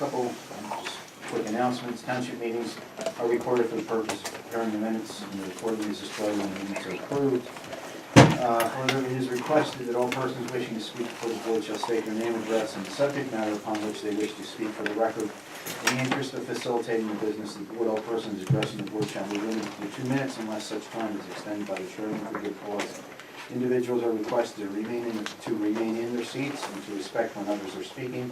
couple just quick announcements. Township meetings are recorded for the purpose of preparing the minutes, and the recording is displayed when the minutes are approved. Further, it is requested that all persons wishing to speak before the board shall state their name, address, and the subject matter upon which they wish to speak for the record. In the interest of facilitating the business of the board, all persons addressing the board shall be limited to 2 minutes unless such time is extended by the chairman for good cause. Individuals are requested to remain in their seats and to respect when others are speaking.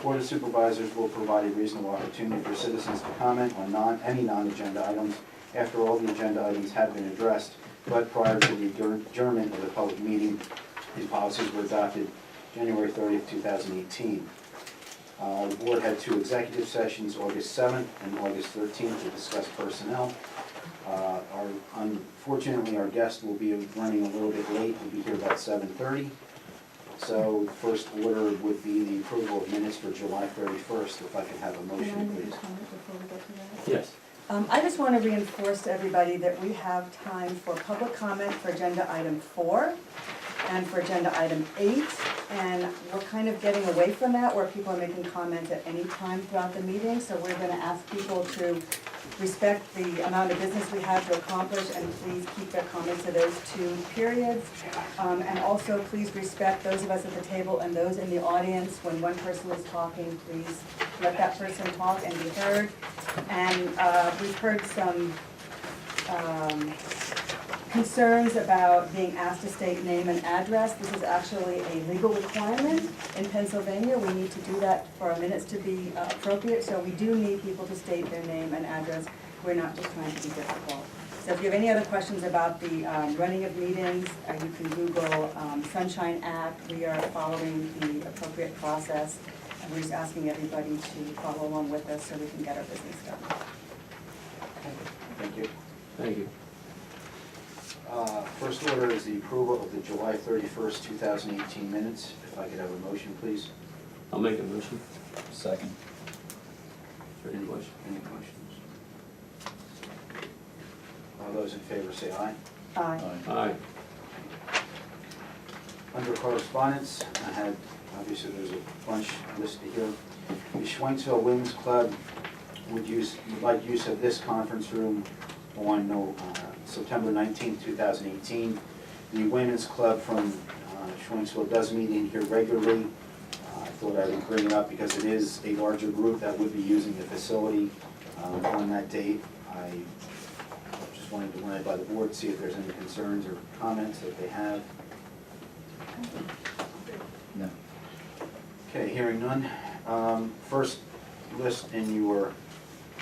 Board of Supervisors will provide a reasonable opportunity for citizens to comment on any non-agenda items after all the agenda items have been addressed, but prior to the adjournment of the public meeting. These policies were adopted January 30th, 2018. The board had 2 executive sessions, August 7th and August 13th, to discuss personnel. Unfortunately, our guest will be running a little bit late. We'll be here about 7:30. So first order would be the approval of minutes for July 31st. If I could have a motion, Can I make please. a comment before we get to that? Yes. I just want to reinforce to everybody that we have time for public comment for agenda item 4 and for agenda item 8. And we're kind of getting away from that where people are making comments at any time throughout the meeting. So we're going to ask people to respect the amount of business we have to accomplish and please keep their comments to those 2 periods. And also please respect those of us at the table and those in the audience. When one person is talking, please let that person talk and be heard. And we've heard some concerns about being asked to state name and address. This is actually a legal requirement in Pennsylvania. We need to do that for our minutes to be appropriate, so we do need people to state their name and address. We're not just trying to be difficult. So if you have any other questions about the running of meetings, you can Google Sunshine Act. We are following the appropriate process, and we're just asking everybody to follow along with us so we can get our business done. Thank you. Thank you. First order is the approval of the July 31st, 2018 minutes. If I could have a motion, please. I'll make a motion. Second. Any question? Any questions? All those in favor say aye. Aye. Aye. Under correspondence, I had, obviously there's a bunch listed here. The Schwenksville Women's Club would like use of this conference room on September 19th, 2018. The Women's Club from Schwenksville does meet in here regularly. I thought I would bring it up because it is a larger group that would be using the facility on that date. I just wanted to run it by the board, see if there's any concerns or comments that they have. No. Okay, hearing none. First list in your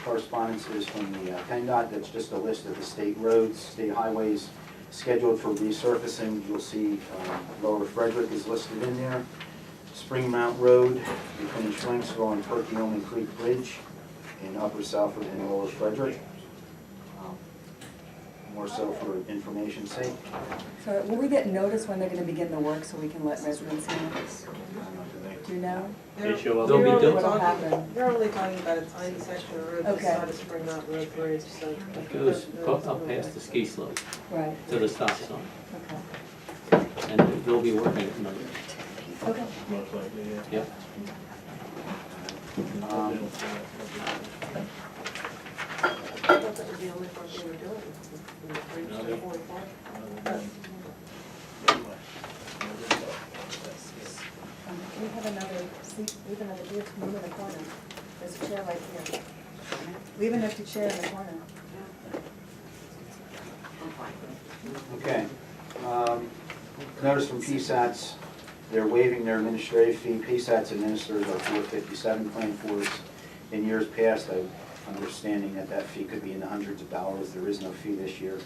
correspondence is from the PennDOT. That's just a list of the state roads, state highways scheduled for resurfacing. You'll see Lower Frederick is listed in there. Spring Mount Road between Schwenksville and Perkiomen Creek Bridge in Upper Salford and Lower Frederick. More so for information's sake. So will we get notice when they're going to begin the work so we can let residents know? Do you know? They show up. They'll be They'll done. What'll happen? You're only talking about a tiny section of road Okay. beside of Spring Mountain Road Bridge, so. It goes up past the ski slope Right, to the stop sign, okay. and they'll be working at night. Okay. Yep. I thought that was the only part they were doing, from the bridge to the 44. We have another seat, we have another room in the corner. There's a chair right here. We have an empty chair in the corner. Okay. Notice from PSATs, they're waiving their administrative fee. PSATs administers are $457 claim force. In years past, I'm understanding that that fee could be in the hundreds of dollars. There is no fee this year.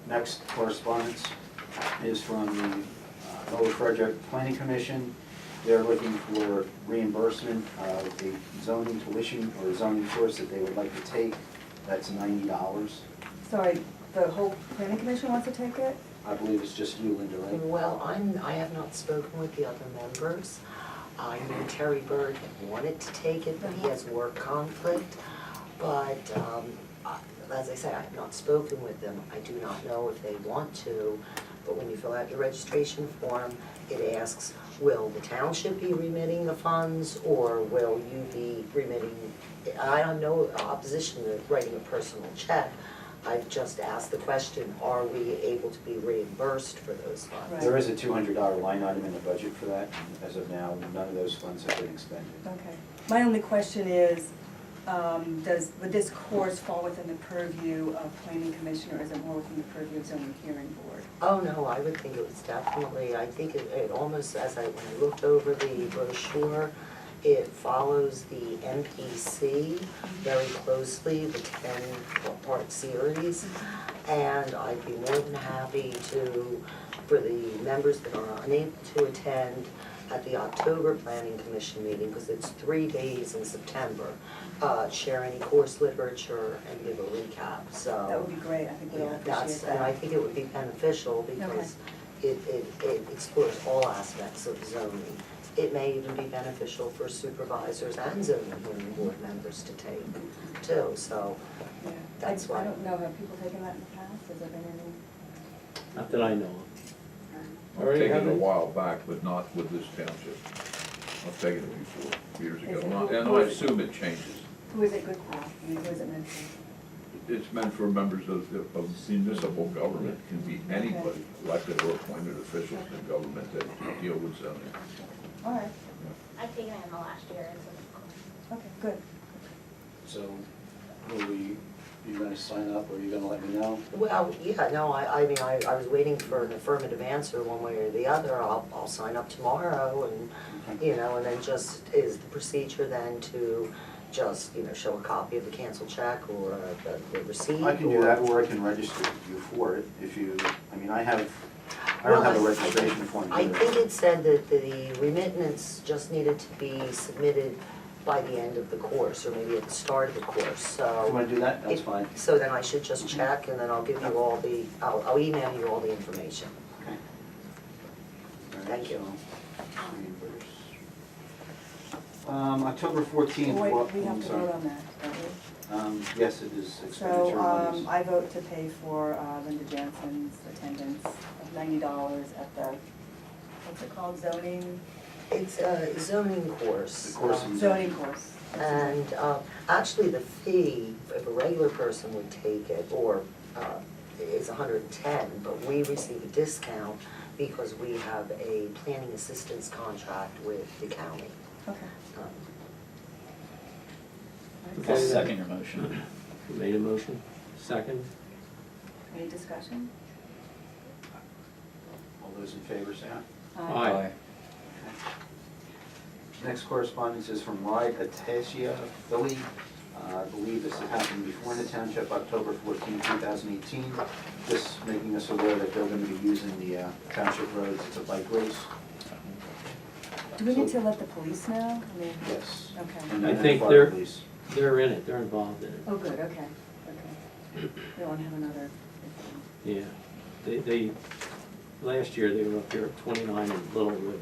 Next correspondence is from the Lower Frederick Planning Commission. They're looking for reimbursement of the zoning tuition or zoning course that they would like to take. That's $90. Sorry, the whole planning commission wants to take it? I believe it's just you, Linda, right? Well, I have not spoken with the other members. I know Terry Bird wanted to take it, but he has work conflict. But as I say, I have not spoken with them. I do not know if they want to, but when you fill out your registration form, it asks will the township be remitting the funds, or will you be remitting? I have no opposition to writing a personal check. I've just asked the question, are we able to be reimbursed for those funds? Right. There is a $200 line item in the budget for that. As of now, none of those funds have been expended. Okay. My only question is, would this course fall within the purview of planning commission, or is it more within the purview of zoning hearing board? Oh, no, I would think it was definitely, I think it almost, when I looked over the brochure, it follows the MPC very closely, the 10-part series. And I'd be more than happy to, for the members that are unable to attend at the October Planning Commission meeting, because it's 3 days in September, share any course literature and give a recap, so. That would be great, I think we all Yeah, appreciate that's, that. and I think it would be beneficial because it explores all aspects of zoning. It may even be beneficial for supervisors and zoning hearing board members to take too, so Yeah. that's I why. don't know, have people taken that in the past? Has there been any? Not that I know of. I've Already taken it a have it? while back, but not with this township. I've taken it before, years Is ago, it- and I assume it changes. Who is it good for? I mean, who is it meant for? It's meant for members of municipal government, can be anybody, elected or appointed officials in government that deal with zoning. All right, I've taken it in the last year, so. okay, good. So, you gonna sign up, or are you gonna let me know? Well, yeah, no, I mean, I was waiting for an affirmative answer one way or the other. I'll sign up tomorrow and, you know, and then just, is the procedure then to just, you know, show a copy of the canceled check or the receipt? I can do that, or I can register you for it, if you, I mean, I don't have a registration form I either. think it said that the remittance just needed to be submitted by the end of the course, or maybe at the start of the course, If you so. wanna do that, that's fine. So then I should just check, and then I'll give you all the, I'll email you all the information. Okay. All right, Thank you. so, reimburse. October 14th. Wait, well, we have I'm to sorry. vote on that, don't we? Yes, it is expenditure So, monies. I vote to pay for Linda Jansen's attendance of $90 at the, what's it called, zoning? It's a zoning course. The course in Zoning course. And actually, the fee, if a regular person would take it, or is $110, but we receive a discount because we have a planning assistance contract with the county. Okay. Um, Okay, I'll then. second your motion. You made a motion, second? Any discussion? All those in favor, say aye. Aye. Next correspondence is from Ride Atasia Philly. I believe this has happened before in the township, October 14, 2018. Just making us aware that they're going to be using the township roads. It's a bike race. Do we need to let the police know? I mean, Yes. okay. And I then think fire they're- police. They're in it, they're involved in it. Oh, good, okay, okay. We don't want to have another. Yeah. They, last year, they were up here at 29 in Littlewood.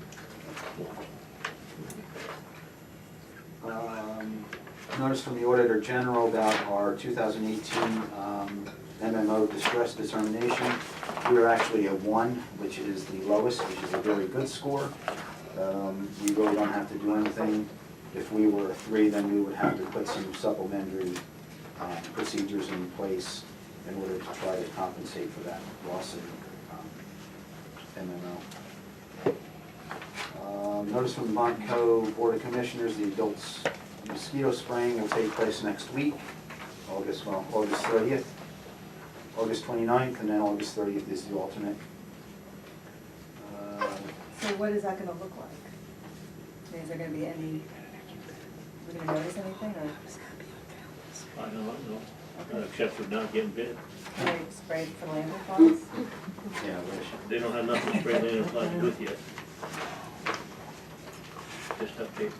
Notice from the Auditor General about our 2018 MMO distress determination. We are actually a 1, which is the lowest, which is a very good score. We really don't have to do anything. If we were a 3, then we would have to put some supplementary procedures in place in order to try to compensate for that loss in MMO. Notice from the Montco Board of Commissioners, the adults mosquito spraying will take place next week, August 30th, August 29th, and then August 30th is the alternate. So what is that gonna look like? Is there gonna be any, are we gonna notice anything, or I know, except for not getting bit. can they spray for lantern flies? Yeah, I wish. They don't have nothing to spray lantern flies with yet. Just update.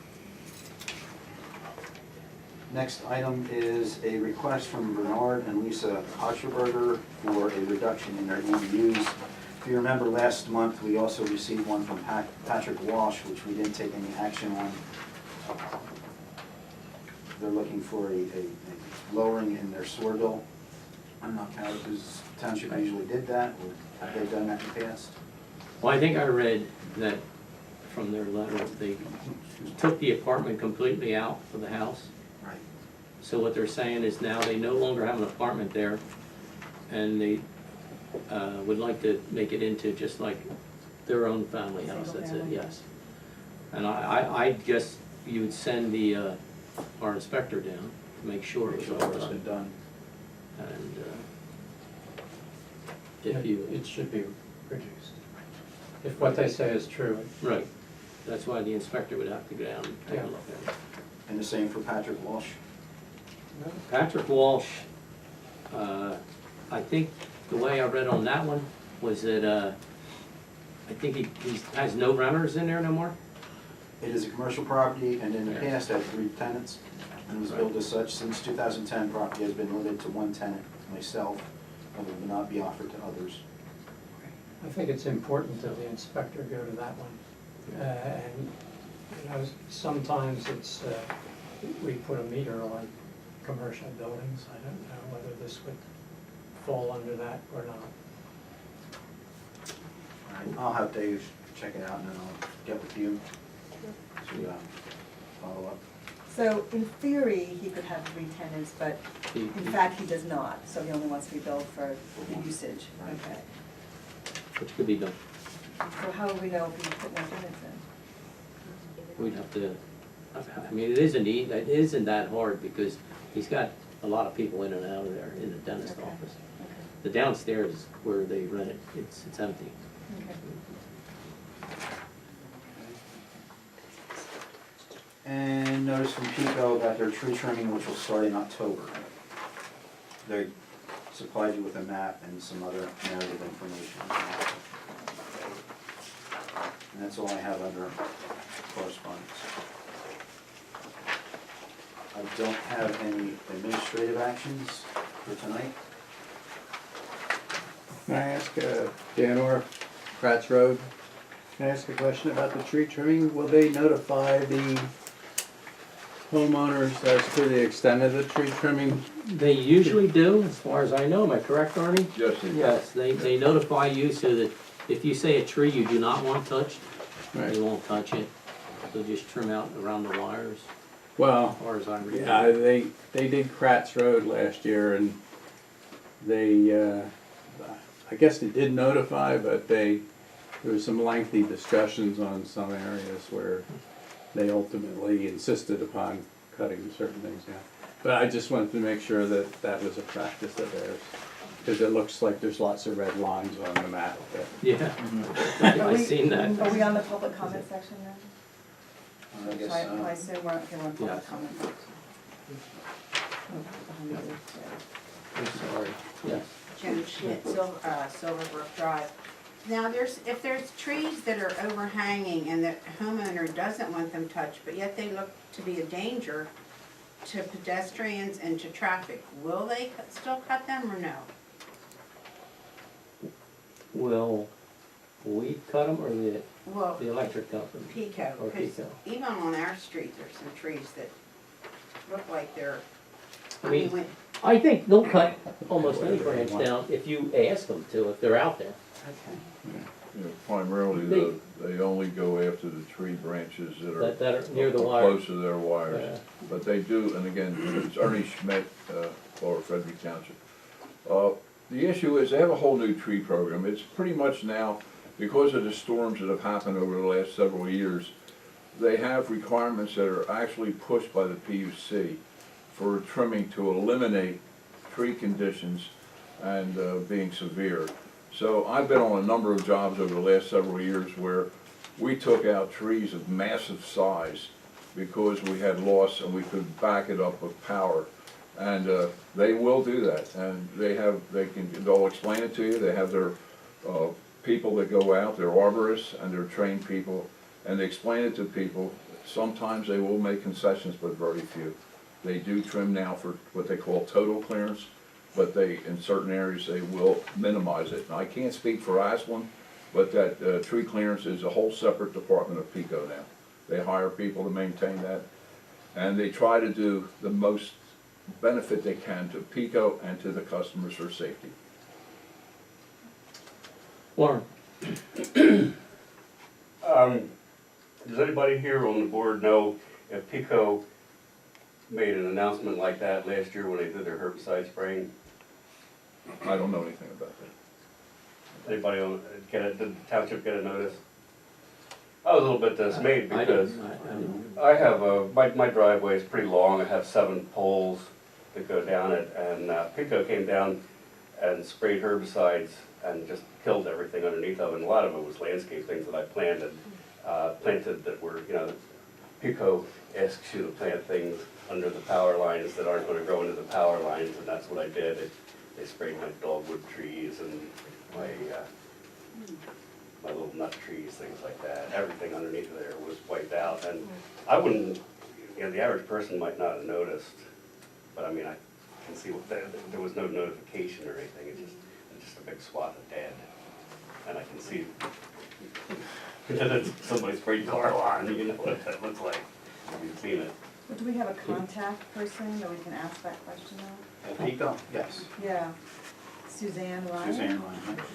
Next item is a request from Bernard and Lisa Hocherberger for a reduction in their EUs. If you remember last month, we also received one from Patrick Walsh, which we didn't take any action on. They're looking for a lowering in their sewer bill. I'm not sure if this township usually did that, or have they done that in the past? Well, I think I read that from their letter. They took the apartment completely out of the house. Right. So what they're saying is now they no longer have an apartment there, and they would like to make it into just like their own family house, Single that's it, family. yes. And I guess you would send the, our inspector down to make sure Make it's sure all it's been done. done. And if you, It should be reduced. If what they say is true. right, that's why the inspector would have to go down and take a look at it. And the same for Patrick Walsh. Patrick Walsh, I think the way I read on that one was that, I think he has no renters in there no more? It is a commercial property, and in the Yeah. past had 3 tenants, and was built as such. Since 2010, property has been limited to 1 tenant, myself, and will not be offered to others. I think it's important that the inspector go to that one. And, you know, sometimes it's, we put a meter on commercial buildings. I don't know whether this would fall under that or not. I'll have Dave check it out, and then I'll get with you to follow up. So in theory, he could have 3 tenants, but in fact, he does not, so he only wants to be billed for usage. Right. Okay. Which could be done. So how do we know if he put more tenants in? We'd have to, I mean, it isn't that hard because he's got a lot of people in and out of there in the dentist Okay. office. Okay. The downstairs where they rent it, it's empty. Okay. And notice from Pico about their tree trimming, which will start in October. They supplied you with a map and some other narrative information. And that's all I have under correspondence. I don't have any administrative actions for tonight. Can I ask, Dan Orr, Pratt's Road, can I ask a question about the tree trimming? Will they notify the homeowners as to the extent of the tree trimming? They usually do, as far as I know. Am I correct, Arnie? Yes, Yes, they notify you so that if you say a tree you do not want touched, Right. they won't touch it. They'll just trim out around the wires, Well, as far as I read. yeah, they did Pratt's Road last year and they, I guess they did notify, but there was some lengthy discussions on some areas where they ultimately insisted upon cutting certain things down. But I just wanted to make sure that that was a practice of theirs, because it looks like there's lots of red lines on the map. Yeah, Are I we- seen that. Are we on the public comment section now? I guess, So I assume we're on public Yes. comment. I'm sorry, yes. Jim Schmidt, Silverbrook Drive. Now, if there's trees that are overhanging and the homeowner doesn't want them touched, but yet they look to be a danger to pedestrians and to traffic, will they still cut them or no? Will we cut them or Well, the electric company? Pico, Or because Pico. even on our street, there's some trees that look like they're, I mean, when- I think they'll cut almost any branch down if you ask them to, if they're out there. okay. You know, primarily, they only go after the tree branches That are near the wire. close to their wires. Yeah. But they do, and again, it's Ernie Schmidt, or Frederick Township. The issue is, they have a whole new tree program. It's pretty much now, because of the storms that have happened over the last several years, they have requirements that are actually pushed by the PUC for trimming to eliminate tree conditions and being severe. So I've been on a number of jobs over the last several years where we took out trees of massive size because we had loss and we could back it up with power. And they will do that, and they'll explain it to you. They have their people that go out, their arborists and their trained people, and they explain it to people. Sometimes they will make concessions, but very few. They do trim now for what they call total clearance, but in certain areas, they will minimize it. Now, I can't speak for Asplin, but that tree clearance is a whole separate department of PICO now. They hire people to maintain that, and they try to do the most benefit they can to PICO and to the customers for safety. Warren? Does anybody here on the board know if Pico made an announcement like that last year when they did their herbicide spraying? I don't know anything about that. Anybody did the township get a notice? I was a little bit dismayed I because didn't. I have my driveway is pretty long. I have 7 poles that go down it, and Pico came down and sprayed herbicides and just killed everything underneath of it. And a lot of it was landscape things that I planted that were, you know, Pico asks you to plant things under the power lines that aren't going to grow into the power lines, and that's what I did. They sprayed my dogwood trees and my little nut trees, things like that. Everything underneath there was wiped out, and I wouldn't, you know, the average person might not have noticed, but I mean, I can see what there was no notification or anything. It's just a big swath of dead, and I can see that it's somebody sprayed car lawn. You know what that looks like. You've seen it. But do we have a contact person that we can ask that question of? Pico? Yes. Yeah. Suzanne Ryan? Suzanne Ryan, right?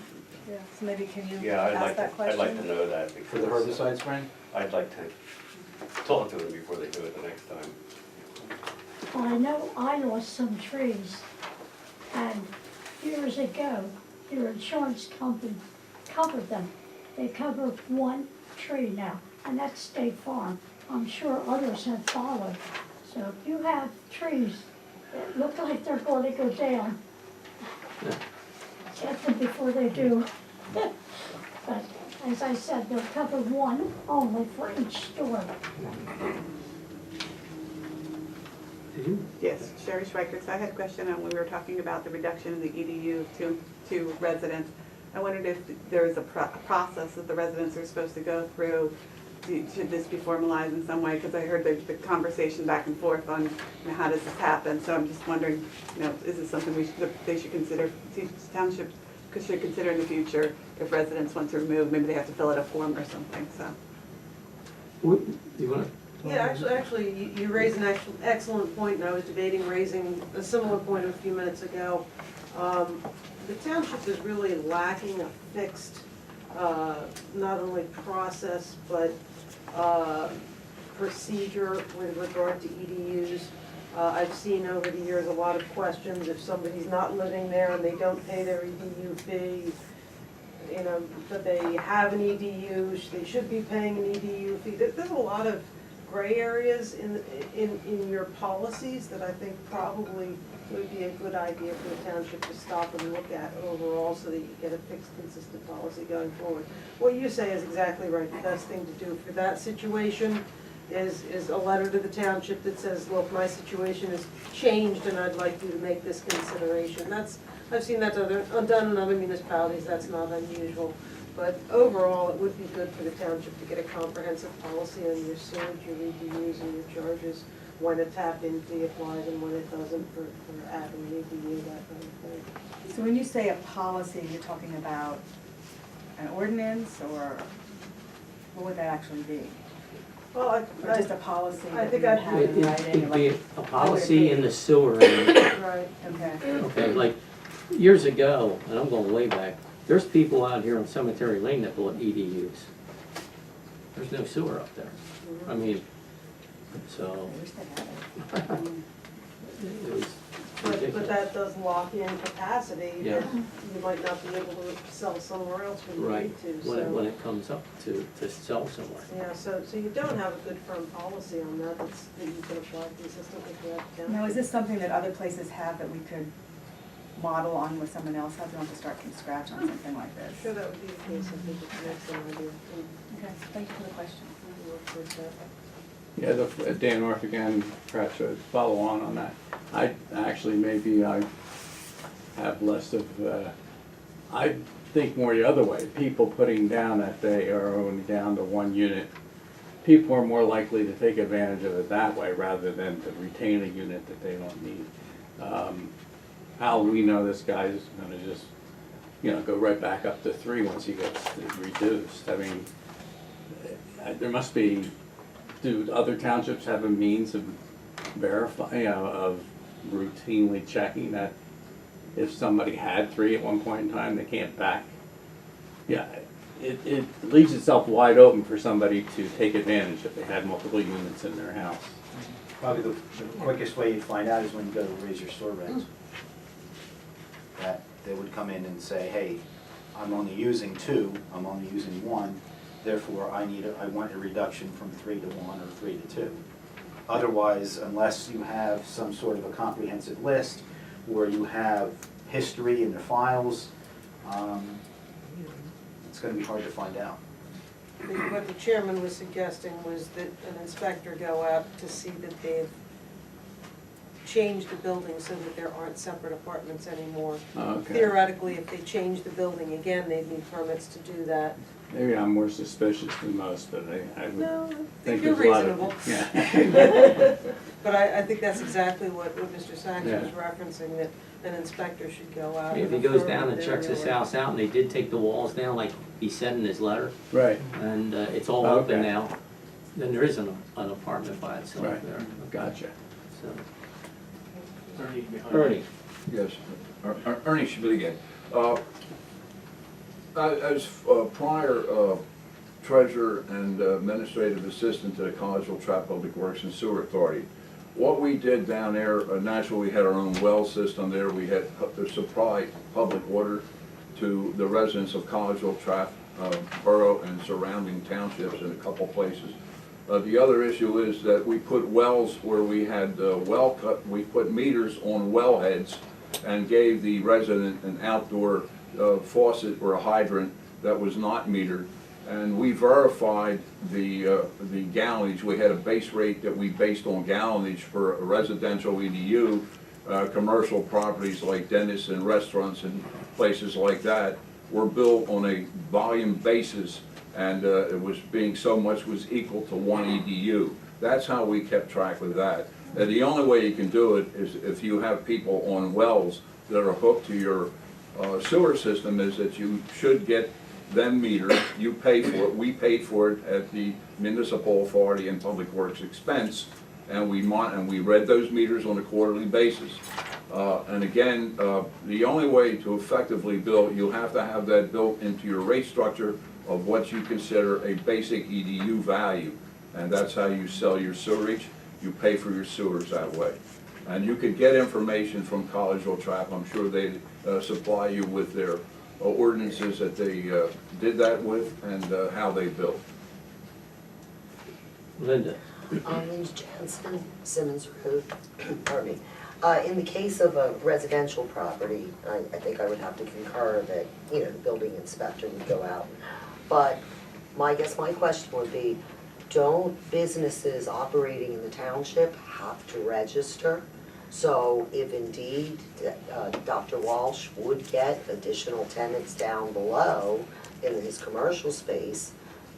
Yeah, so maybe can you Yeah, ask that I'd question? like to know that For the because herbicide spraying? I'd like to talk to them before they do it the next time. Well, I know I lost some trees, and years ago, your insurance company covered them. They covered one tree now, and that's State Farm. I'm sure others have followed. So if you have trees that look like they're going to go down, get them before they do. But as I said, they'll cover one only for each store. Yes, Sherry Schweikert. So I had a question on when we were talking about the reduction in the EDU to residents. I wondered if there is a process that the residents are supposed to go through. Should this be formalized in some way? Because I heard the conversation back and forth on, you know, how does this happen. So I'm just wondering, you know, is this something they should consider, township should consider in the future if residents want to remove, maybe they have to fill out a form or something. So. You want to? Yeah, actually, you raised an excellent point, and I was debating raising a similar point a few minutes ago. The township is really lacking a fixed, not only process, but procedure with regard to EDUs. I've seen over the years a lot of questions if somebody's not living there and they don't pay their EDU fee, you know, that they have an EDU, they should be paying an EDU fee. There's a lot of gray areas in your policies that I think probably would be a good idea for the township to stop and look at overall so that you get a fixed, consistent policy going forward. What you say is exactly right. The best thing to do for that situation is a letter to the township that says, look, my situation has changed and I'd like you to make this consideration. I've seen that done in other municipalities. That's not unusual. But overall, it would be good for the township to get a comprehensive policy on your sewage, your EDUs, and your charges, when a tap-in fee applies and when it doesn't for adding an EDU, that kind of thing. So when you say a policy, you're talking about an ordinance, or what would that actually be? Well, Or just a policy I that think you would I'd- have in writing? It'd be like- a policy in the sewer. And, Right. Okay. okay, like years ago, and I'm going way back, there's people out here on Cemetery Lane that bought EDUs. There's no sewer up there. I mean, so I wish they had it. it was But ridiculous. that does lock in capacity Yeah. that you might not be able to sell somewhere else when you Right, need to, when so. it comes up to sell somewhere. Yeah, so you don't have a good firm policy on that, that you can apply consistently throughout the town. Now, is this something that other places have that we could model on what someone else has? We don't have to start from scratch on something like this. Sure, that would be the case, I think it's an excellent idea. Okay, thank you for the question. We'll work towards that. Yeah, Dan North again, perhaps to follow on that. Maybe I have less of, I think more the other way. People putting down that they are only down to one unit. People are more likely to take advantage of it that way rather than to retain a unit that they don't need. How we know this guy's gonna just, go right back up to 3 once he gets reduced. I mean, there must be, do other townships have a means of verifying, of routinely checking that if somebody had 3 at one point in time, they can't back? Yeah, it leaves itself wide open for somebody to take advantage if they had multiple units in their house. Probably the quickest way you'd find out is when you go to raise your store rents. That they would come in and say, hey, I'm only using 2, I'm only using 1, therefore I want a reduction from 3 to 1 or 3 to 2. Otherwise, unless you have some sort of a comprehensive list where you have history in the files, it's gonna be hard to find out. What the chairman was suggesting was that an inspector go out to see that they've changed the building so that there aren't separate apartments anymore. Okay. Theoretically, if they change the building again, they'd need permits to do that. Maybe I'm more suspicious than most, but I would No, I think think you're there's a lot of. reasonable. Yeah. But I think that's exactly what Mr. Sachs Yeah. was referencing, that an inspector should go out. If he goes down and checks his house out and they did take the walls down, like he said in his letter, Right, and it's all open Okay. now, then there is an apartment by itself Right. there. gotcha. So, Ernie behind. Ernie, Yes, Ernie Schmidt. As prior treasurer and administrative assistant to the Collegeville Trap Public Works and Sewer Authority, what we did down there, naturally, we had our own well system there. We had to supply public water to the residents of Collegeville, Trap, Borough, and surrounding townships in a couple places. The other issue is that we put wells where we had well cut, we put meters on wellheads and gave the resident an outdoor faucet or a hydrant that was not metered. And we verified the gallonage. We had a base rate that we based on gallonage for a residential EDU, commercial properties like dentists and restaurants and places like that were built on a volume basis, and it was being so much was equal to 1 EDU. That's how we kept track of that. And the only way you can do it is if you have people on wells that are hooked to your sewer system, is that you should get them metered. You pay for it. We paid for it at the municipal authority and public works expense, and we read those meters on a quarterly basis. And again, the only way to effectively bill, you have to have that built into your rate structure of what you consider a basic EDU value, and that's how you sell your sewerage. You pay for your sewers that way. And you could get information from Collegeville Trap. I'm sure they supply you with their ordinances that they did that with and how they built. Linda, Linda Jansen, Simmons Road, pardon me. In the case of a residential property, I think I would have to concur that, the building inspector would go out. But I guess my question would be, don't businesses operating in the township have to register? So if indeed Dr. Walsh would get additional tenants down below in his commercial space,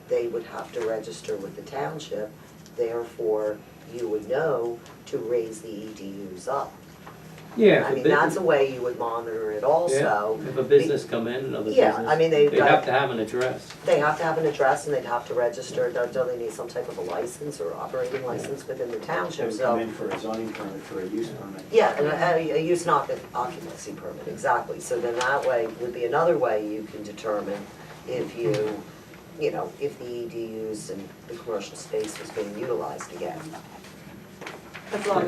they would have to register with the township. Therefore, you would know to raise the EDUs up. yeah. I mean, that's a way you would monitor it also. If a business come in, another Yeah, business, I mean, they they've have got, to have an address. they have to have an address and they'd have to register. Don't they need some type of a license or operating license within the They township, would so. come in for a zoning permit, for a use permit. Yeah, and a use not occupancy permit, exactly. So then that way would be another way you can determine if if the EDUs and the commercial space was being utilized again. As long